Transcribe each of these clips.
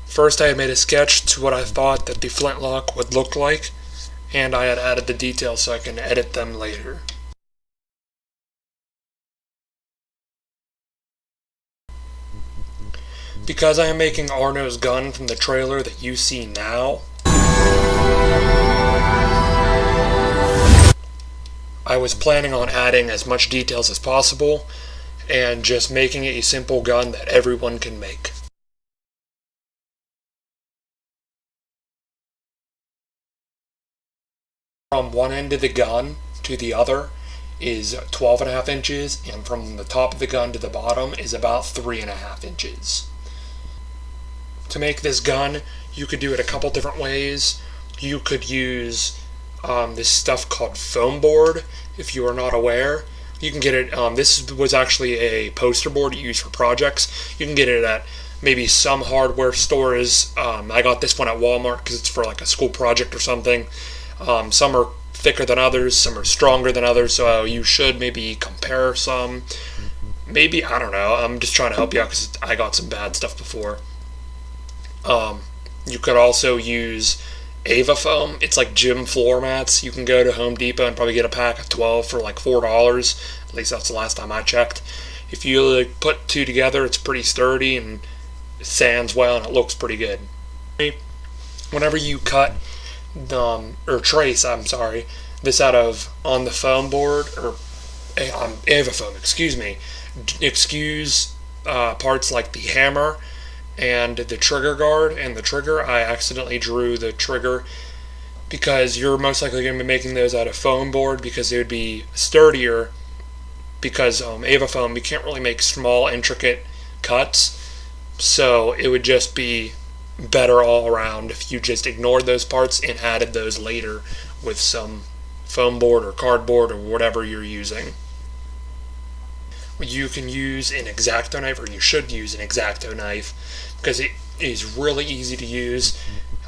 First I had made a sketch to what I thought that the flintlock would look like, and I had added the details so I can edit them later. Because I am making Arno's gun from the trailer that you see now, I was planning on adding as much details as possible and just making it a simple gun that everyone can make. From one end of the gun to the other is 12.5 inches, and from the top of the gun to the bottom is about 3.5 inches. To make this gun, you could do it a couple different ways. You could use this stuff called foam board. If you are not aware, you can get it. This was actually a poster board you use for projects. You can get it at maybe some hardware stores. I got this one at Walmart because it's for like a school project or something. Some are thicker than others, some are stronger than others, so you should maybe compare some. Maybe, I don't know, I'm just trying to help you out because I got some bad stuff before. You could also use Ava foam. It's like gym floor mats. You can go to Home Depot and probably get a pack of 12 for like $4. At least that's the last time I checked. If you like put two together, it's pretty sturdy and it sands well and it looks pretty good. Whenever you cut or trace, this out of on the foam board or Ava foam, excuse parts like the hammer and the trigger guard and the trigger. I accidentally drew the trigger because you're most likely going to be making those out of foam board because they would be sturdier, because Ava foam, you can't really make small intricate cuts, so it would just be better all around if you just ignored those parts and added those later with some foam board or cardboard or whatever you're using. You can use an X-Acto knife, or you should use an X-Acto knife, because it is really easy to use.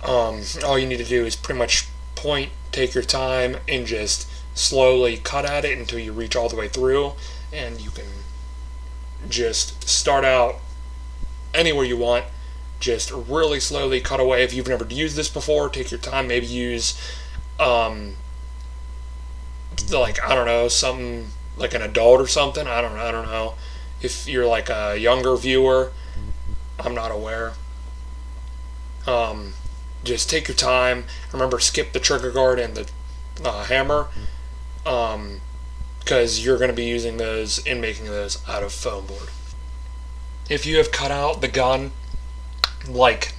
All you need to do is pretty much point, take your time, and just slowly cut at it until you reach all the way through, and you can just start out anywhere you want. Just really slowly cut away. If you've never used this before, take your time. Maybe use, like, I don't know, something like an adult or something. I don't know. If you're like a younger viewer, I'm not aware. Just take your time. Remember, skip the trigger guard and the hammer, because you're going to be using those and making those out of foam board. If you have cut out the gun like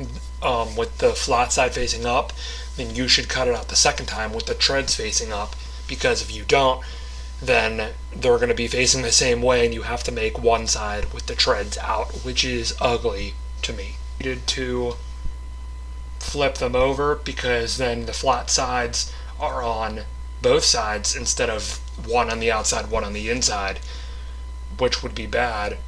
with the flat side facing up, then you should cut it out the second time with the treads facing up, because if you don't, then they're going to be facing the same way and you have to make one side with the treads out, which is ugly to me. I needed to flip them over because then the flat sides are on both sides instead of one on the outside, one on the inside, which would be bad.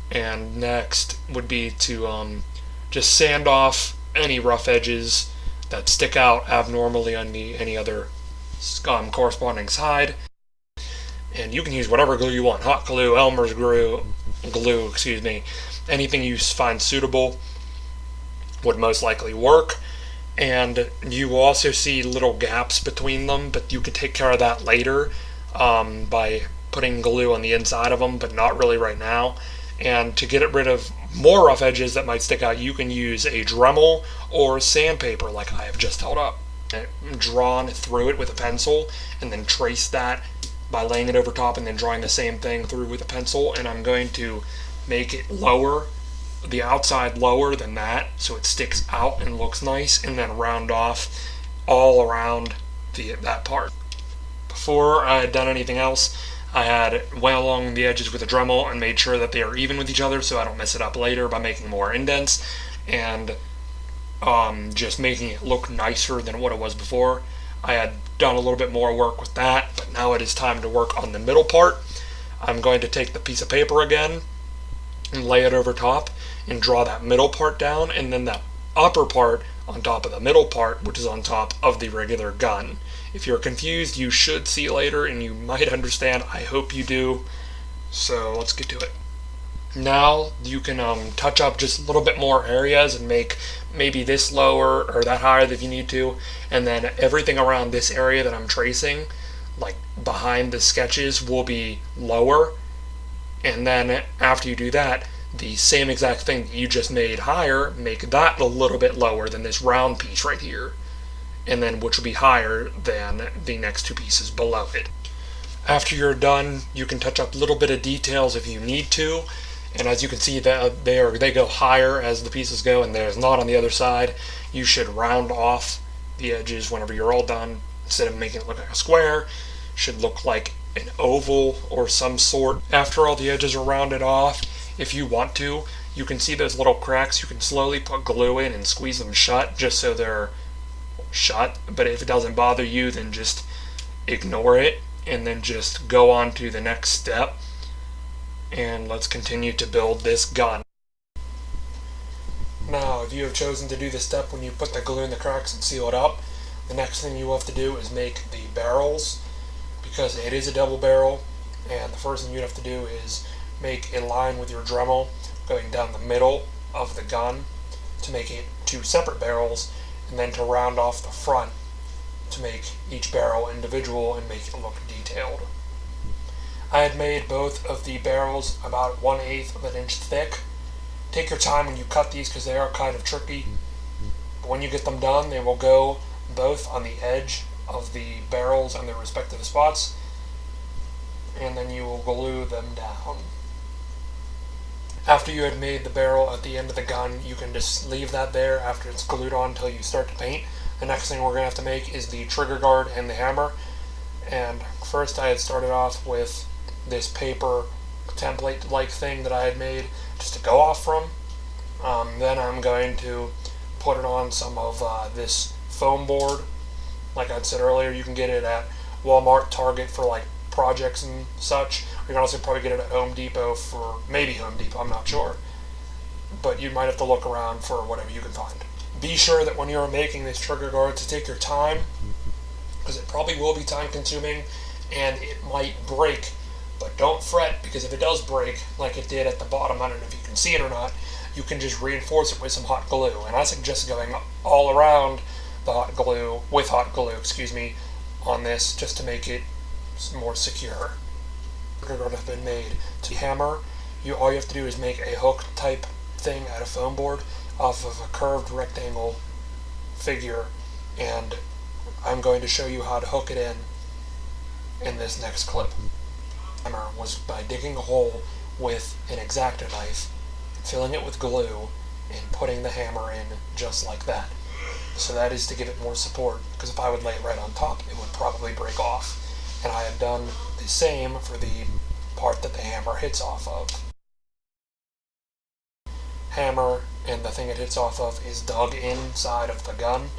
And next would be to just sand off any rough edges that stick out abnormally on any other corresponding side. And you can use whatever glue you want, hot glue, Elmer's glue, anything you find suitable would most likely work. And you will also see little gaps between them, but you can take care of that later by putting glue on the inside of them, but not really right now. And to get rid of more rough edges that might stick out, you can use a Dremel or sandpaper like I have just held up. Drawn through it with a pencil and then trace that by laying it over top and then drawing the same thing through with a pencil. And I'm going to make it lower, the outside lower than that, so it sticks out and looks nice, and then round off all around that part. Before I had done anything else, I had went along the edges with a Dremel and made sure that they are even with each other so I don't mess it up later by making more indents, and just making it look nicer than what it was before. I had done a little bit more work with that, but now it is time to work on the middle part. I'm going to take the piece of paper again and lay it over top and draw that middle part down, and then that upper part on top of the middle part, which is on top of the regular gun. If you're confused, you should see later and you might understand. I hope you do. So let's get to it. Now you can touch up just a little bit more areas and make maybe this lower or that higher if you need to, and then everything around this area that I'm tracing, like behind the sketches, will be lower. And then after you do that, the same exact thing that you just made higher, make that a little bit lower than this round piece right here, and then which will be higher than the next two pieces below it. After you're done, you can touch up a little bit of details if you need to, and as you can see that they go higher as the pieces go, and there's not on the other side. You should round off the edges whenever you're all done. Instead of making it look like a square, it should look like an oval or some sort. After all the edges are rounded off, if you want to, you can see those little cracks. You can slowly put glue in and squeeze them shut just so they're shut, but if it doesn't bother you, then just ignore it and then just go on to the next step. And let's continue to build this gun. Now, if you have chosen to do this step when you put the glue in the cracks and seal it up, the next thing you have to do is make the barrels, because it is a double barrel, and the first thing you have to do is make a line with your Dremel going down the middle of the gun to make it two separate barrels, and then to round off the front to make each barrel individual and make it look detailed. I had made both of the barrels about 1/8 of an inch thick. Take your time when you cut these because they are kind of tricky. But when you get them done, they will go both on the edge of the barrels and their respective spots, and then you will glue them down. After you had made the barrel at the end of the gun, you can just leave that there after it's glued on until you start to paint. The next thing we're going to have to make is the trigger guard and the hammer. And first I had started off with this paper template-like thing that I had made just to go off from. Then I'm going to put it on some of this foam board. Like I said earlier, you can get it at Walmart, Target for like projects and such. You can also probably get it at Home Depot for maybe Home Depot, I'm not sure. But you might have to look around for whatever you can find. Be sure that when you're making this trigger guard to take your time, because it probably will be time consuming and it might break. But don't fret, because if it does break, like it did at the bottom, I don't know if you can see it or not, you can just reinforce it with some hot glue. And I suggest going all around the hot glue, with hot glue, on this, just to make it more secure. The trigger guard has been made. To hammer, all you have to do is make a hook type thing out of foam board off of a curved rectangle figure, and I'm going to show you how to hook it in this next clip. Hammer was by digging a hole with an X-Acto knife, filling it with glue, and putting the hammer in just like that. So that is to give it more support, because if I would lay it right on top, it would probably break off. And I have done the same for the part that the hammer hits off of. Hammer and the thing it hits off of is dug inside of the gun.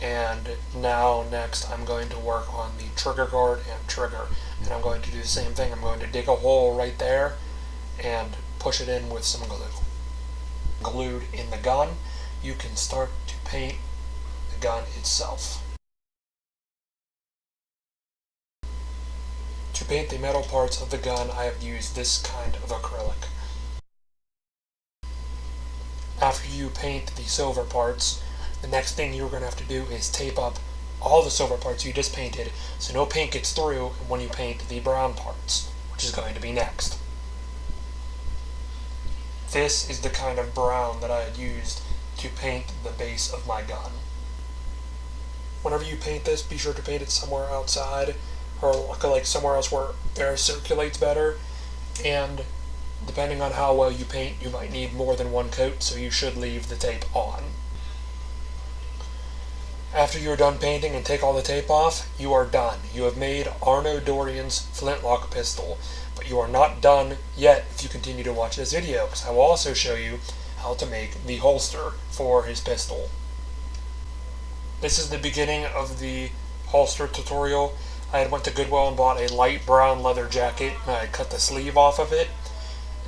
And now next I'm going to work on the trigger guard and trigger, and I'm going to do the same thing. I'm going to dig a hole right there and push it in with some glue. Glued in the gun, you can start to paint the gun itself. To paint the metal parts of the gun, I have used this kind of acrylic. After you paint the silver parts, the next thing you're going to have to do is tape up all the silver parts you just painted so no paint gets through when you paint the brown parts, which is going to be next. This is the kind of brown that I had used to paint the base of my gun. Whenever you paint this, be sure to paint it somewhere outside, or like somewhere else where air circulates better, and depending on how well you paint, you might need more than one coat, so you should leave the tape on. After you are done painting and take all the tape off, you are done. You have made Arno Dorian's Flintlock pistol, but you are not done yet if you continue to watch this video, because I will also show you how to make the holster for his pistol. This is the beginning of the holster tutorial. I had went to Goodwill and bought a light brown leather jacket, and I cut the sleeve off of it.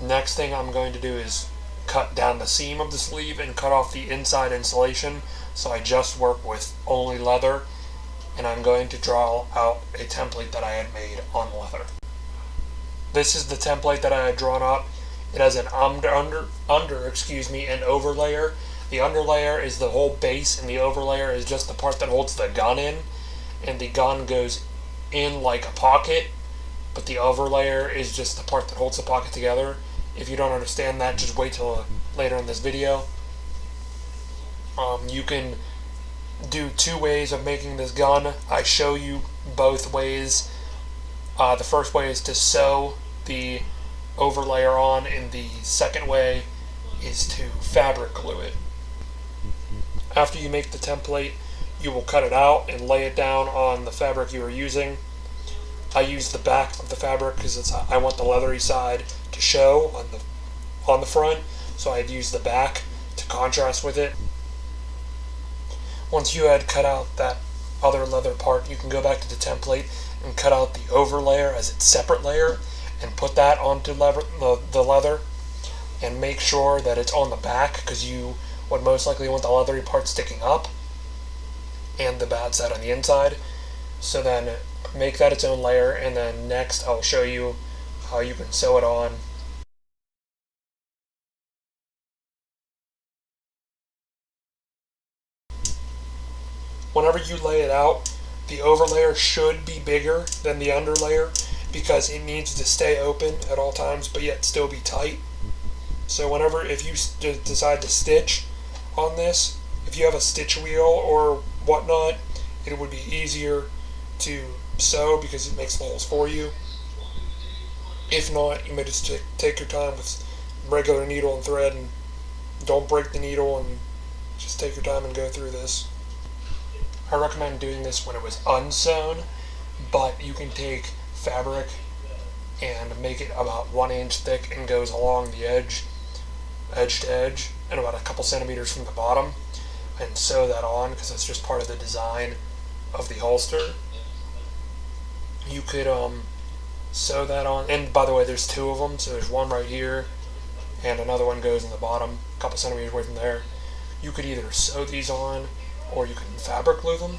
Next thing I'm going to do is cut down the seam of the sleeve and cut off the inside insulation, so I just work with only leather, and I'm going to draw out a template that I had made on leather. This is the template that I had drawn up. It has an an overlayer. The underlayer is the whole base, and the overlayer is just the part that holds the gun in, and the gun goes in like a pocket, but the overlayer is just the part that holds the pocket together. If you don't understand that, just wait till later in this video. You can do two ways of making this gun. I show you both ways. The first way is to sew the overlayer on, and the second way is to fabric glue it. After you make the template, you will cut it out and lay it down on the fabric you are using. I use the back of the fabric because I want the leathery side to show on the front, so I'd use the back to contrast with it. Once you had cut out that other leather part, you can go back to the template and cut out the overlayer as its separate layer and put that onto the leather, and make sure that it's on the back because you would most likely want the leathery part sticking up and the bad side on the inside. So then make that its own layer, and then next I'll show you how you can sew it on. Whenever you lay it out, the overlayer should be bigger than the underlayer because it needs to stay open at all times but yet still be tight. So if you decide to stitch on this, if you have a stitch wheel or whatnot, it would be easier to sew because it makes the holes for you. If not, you may just take your time with regular needle and thread, and don't break the needle, and just take your time and go through this. I recommend doing this when it was unsewn, but you can take fabric and make it about 1 inch thick and goes along the edge to edge, and about a couple centimeters from the bottom, and sew that on because that's just part of the design of the holster. You could sew that on, and by the way, there's two of them, so there's one right here and another one goes in the bottom a couple centimeters away from there. You could either sew these on or you can fabric glue them,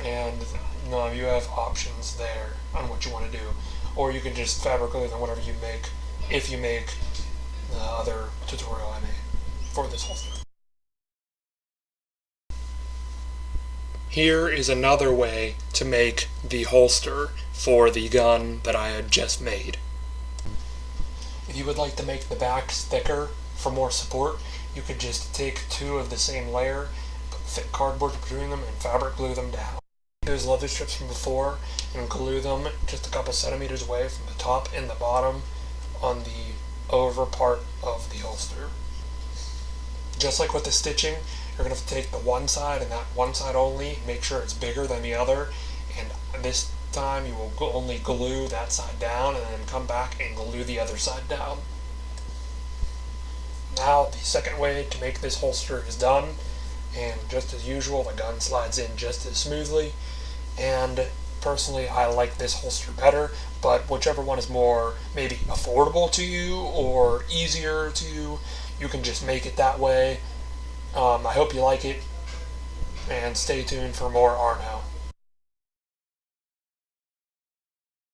and you have options there on what you want to do. Or you can just fabric glue them whenever you make, if you make the other tutorial I made for this holster. Here is another way to make the holster for the gun that I had just made. If you would like to make the backs thicker for more support, you could just take two of the same layer, put thick cardboard between them, and fabric glue them down. Those leather strips from before and glue them just a couple centimeters away from the top and the bottom on the over part of the holster. Just like with the stitching, you're going to take the one side and that one side only, make sure it's bigger than the other, and this time you will only glue that side down and then come back and glue the other side down. Now the second way to make this holster is done, and just as usual the gun slides in just as smoothly, and personally I like this holster better, but whichever one is more maybe affordable to you or easier to you, you can just make it that way. I hope you like it, and stay tuned for more Arno.